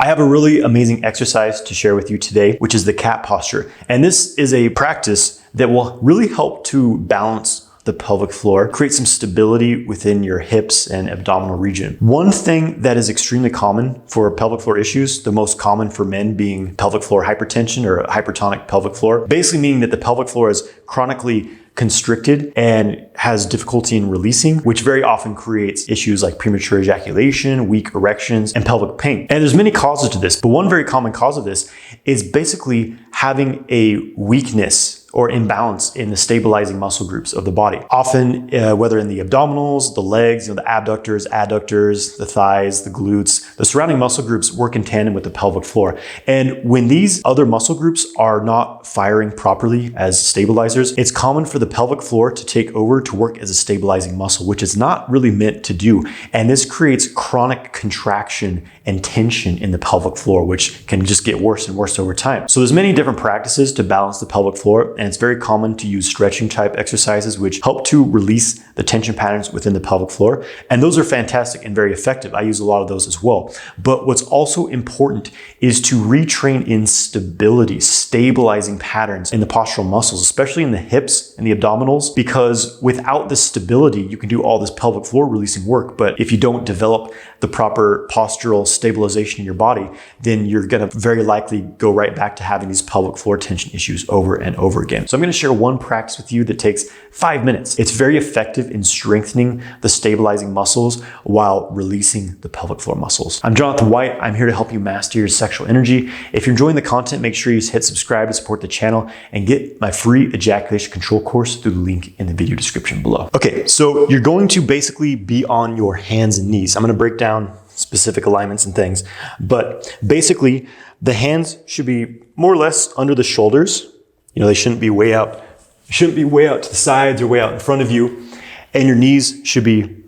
I have a really amazing exercise to share with you today, which is the cat posture. And this is a practice that will really help to balance the pelvic floor, create some stability within your hips and abdominal region. One thing that is extremely common for pelvic floor issues, the most common for men being pelvic floor hypertension or hypertonic pelvic floor, basically meaning that the pelvic floor is chronically constricted and has difficulty in releasing, which very often creates issues like premature ejaculation, weak erections, and pelvic pain. And there's many causes to this, but one very common cause of this is basically having a weakness or imbalance in the stabilizing muscle groups of the body. Often, whether in the abdominals, the legs, the abductors, adductors, the thighs, the glutes, the surrounding muscle groups work in tandem with the pelvic floor. And when these other muscle groups are not firing properly as stabilizers, it's common for the pelvic floor to take over to work as a stabilizing muscle, which it's not really meant to do. And this creates chronic contraction and tension in the pelvic floor, which can just get worse and worse over time. So there's many different practices to balance the pelvic floor, and it's very common to use stretching type exercises, which help to release the tension patterns within the pelvic floor. And those are fantastic and very effective. I use a lot of those as well. But what's also important is to retrain in stability, stabilizing patterns in the postural muscles, especially in the hips and the abdominals, because without this stability, you can do all this pelvic floor releasing work. But if you don't develop the proper postural stabilization in your body, then you're going to very likely go right back to having these pelvic floor tension issues over and over again. So I'm going to share one practice with you that takes 5 minutes. It's very effective in strengthening the stabilizing muscles while releasing the pelvic floor muscles. I'm Jonathan White. I'm here to help you master your sexual energy. If you're enjoying the content, make sure you hit subscribe to support the channel and get my free ejaculation control course through the link in the video description below. Okay, so you're going to basically be on your hands and knees. I'm going to break down specific alignments and things, but basically the hands should be more or less under the shoulders. They shouldn't be way out. Shouldn't be way out to the sides or way out in front of you. And your knees should be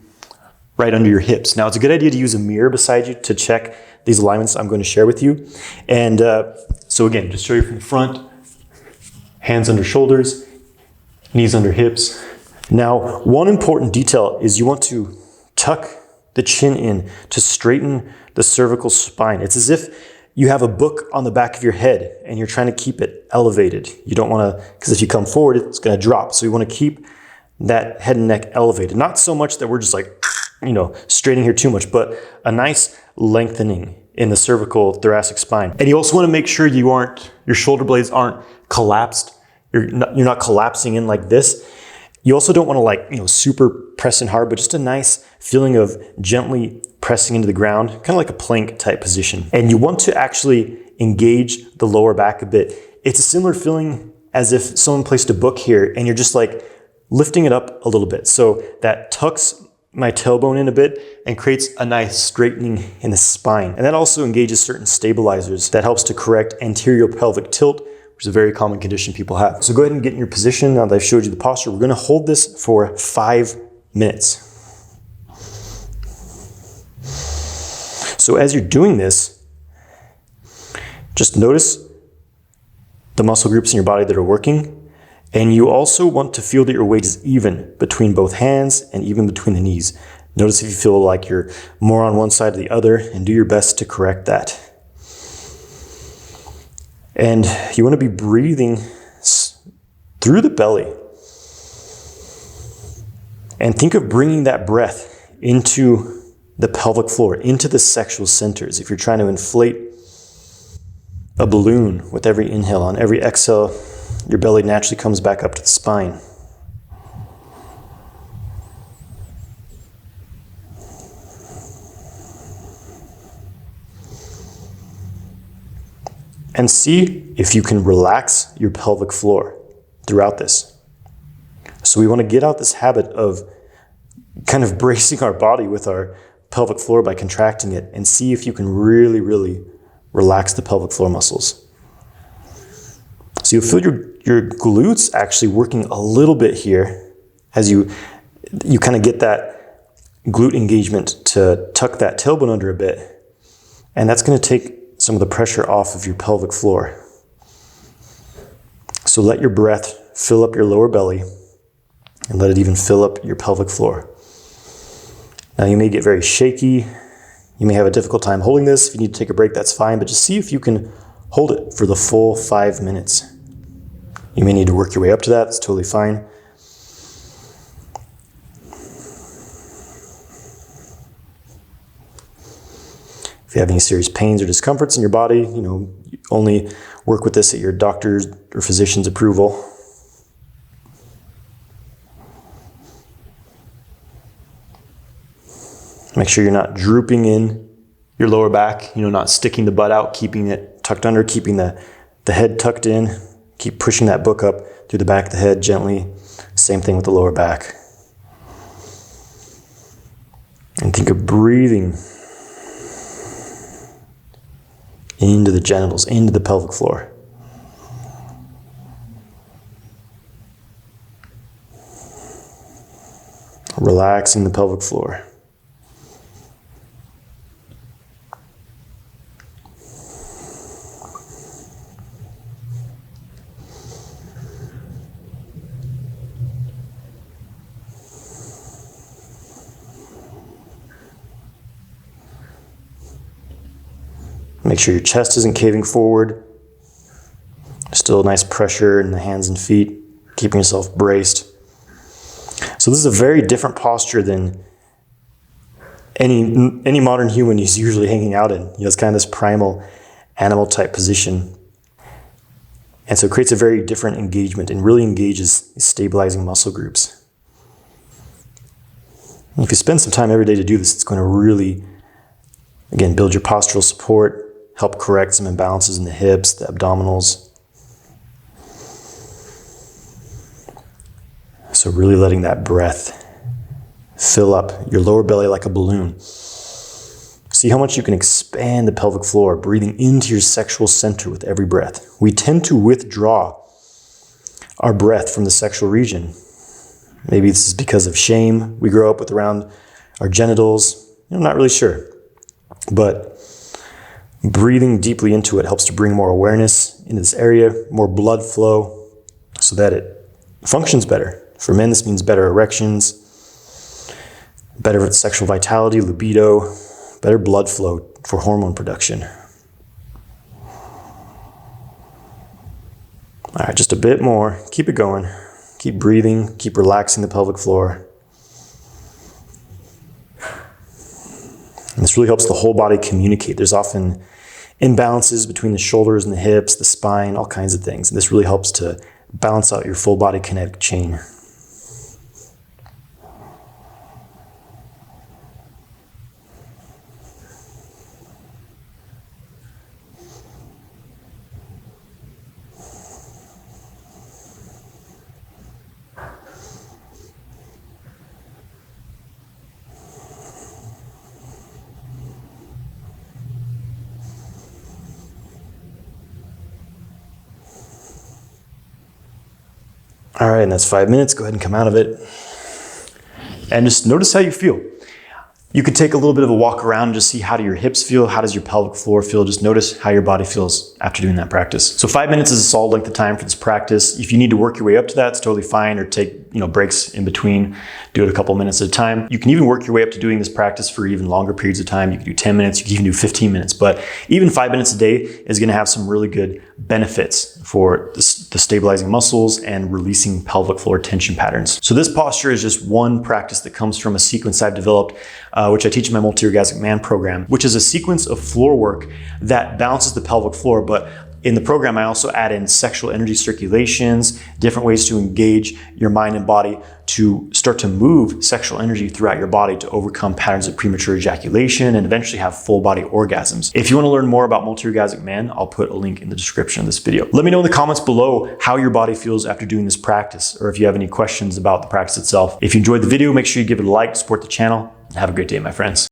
right under your hips. Now, it's a good idea to use a mirror beside you to check these alignments I'm going to share with you. And so again, just show you from the front, hands under shoulders, knees under hips. Now, one important detail is you want to tuck the chin in to straighten the cervical spine. It's as if you have a book on the back of your head and you're trying to keep it elevated. You don't want to, because if you come forward, it's going to drop. So you want to keep that head and neck elevated. Not so much that we're just like, straightening here too much, but a nice lengthening in the cervical thoracic spine. And you also want to make sure your shoulder blades aren't collapsed. You're not collapsing in like this. You also don't want to super press in hard, but just a nice feeling of gently pressing into the ground, kind of like a plank type position. And you want to actually engage the lower back a bit. It's a similar feeling as if someone placed a book here and you're just like lifting it up a little bit. So that tucks my tailbone in a bit and creates a nice straightening in the spine. And that also engages certain stabilizers that helps to correct anterior pelvic tilt, which is a very common condition people have. So go ahead and get in your position. Now that I've showed you the posture, we're going to hold this for 5 minutes. So as you're doing this, just notice the muscle groups in your body that are working. And you also want to feel that your weight is even between both hands and even between the knees. Notice if you feel like you're more on one side or the other, and do your best to correct that. And you want to be breathing through the belly. And think of bringing that breath into the pelvic floor, into the sexual centers. If you're trying to inflate a balloon with every inhale, on every exhale, your belly naturally comes back up to the spine. And see if you can relax your pelvic floor throughout this. So we want to get out this habit of kind of bracing our body with our pelvic floor by contracting it, and see if you can really, really relax the pelvic floor muscles. So you'll feel your glutes actually working a little bit here as you kind of get that glute engagement to tuck that tailbone under a bit. And that's going to take some of the pressure off of your pelvic floor. So let your breath fill up your lower belly and let it even fill up your pelvic floor. Now you may get very shaky, You may have a difficult time holding this. If you need to take a break, that's fine, but just see if you can hold it for the full 5 minutes. You may need to work your way up to that. It's totally fine. If you have any serious pains or discomforts in your body, you only work with this at your doctor's or physician's approval. Make sure you're not drooping in your lower back, not sticking the butt out, keeping it tucked under, keeping the head tucked in. Keep pushing that book up through the back of the head gently. Same thing with the lower back. And think of breathing into the genitals, into the pelvic floor. Relaxing the pelvic floor. Make sure your chest isn't caving forward. Still nice pressure in the hands and feet, keeping yourself braced. So this is a very different posture than any modern human is usually hanging out in. It's kind of this primal animal type position. And so it creates a very different engagement and really engages stabilizing muscle groups. And if you spend some time every day to do this, it's going to really, again, build your postural support, help correct some imbalances in the hips, the abdominals. So really letting that breath fill up your lower belly like a balloon. See how much you can expand the pelvic floor, breathing into your sexual center with every breath. We tend to withdraw our breath from the sexual region. Maybe this is because of shame we grow up with around our genitals. I'm not really sure. But breathing deeply into it helps to bring more awareness into this area, more blood flow, so that it functions better. For men, this means better erections, better sexual vitality, libido, better blood flow for hormone production. All right, just a bit more. Keep it going. Keep breathing. Keep relaxing the pelvic floor. And this really helps the whole body communicate. There's often imbalances between the shoulders and the hips, the spine, all kinds of things. And this really helps to balance out your full body kinetic chain. All right, and that's 5 minutes. Go ahead and come out of it. And just notice how you feel. You could take a little bit of a walk around and just see how do your hips feel, how does your pelvic floor feel. Just notice how your body feels after doing that practice. So 5 minutes is a solid length of time for this practice. If you need to work your way up to that, it's totally fine, or take breaks in between. Do it a couple minutes at a time. You can even work your way up to doing this practice for even longer periods of time. You can do 10 minutes, you can even do 15 minutes, but even 5 minutes a day is gonna have some really good benefits for the stabilizing muscles and releasing pelvic floor tension patterns. So this posture is just one practice that comes from a sequence I've developed, which I teach in my multi-orgasmic man program, which is a sequence of floor work that balances the pelvic floor. But in the program, I also add in sexual energy circulations, different ways to engage your mind and body to start to move sexual energy throughout your body to overcome patterns of premature ejaculation and eventually have full body orgasms. If you want to learn more about multi-orgasmic man, I'll put a link in the description of this video. Let me know in the comments below how your body feels after doing this practice, or if you have any questions about the practice itself. If you enjoyed the video, make sure you give it a like, support the channel, and have a great day, my friends.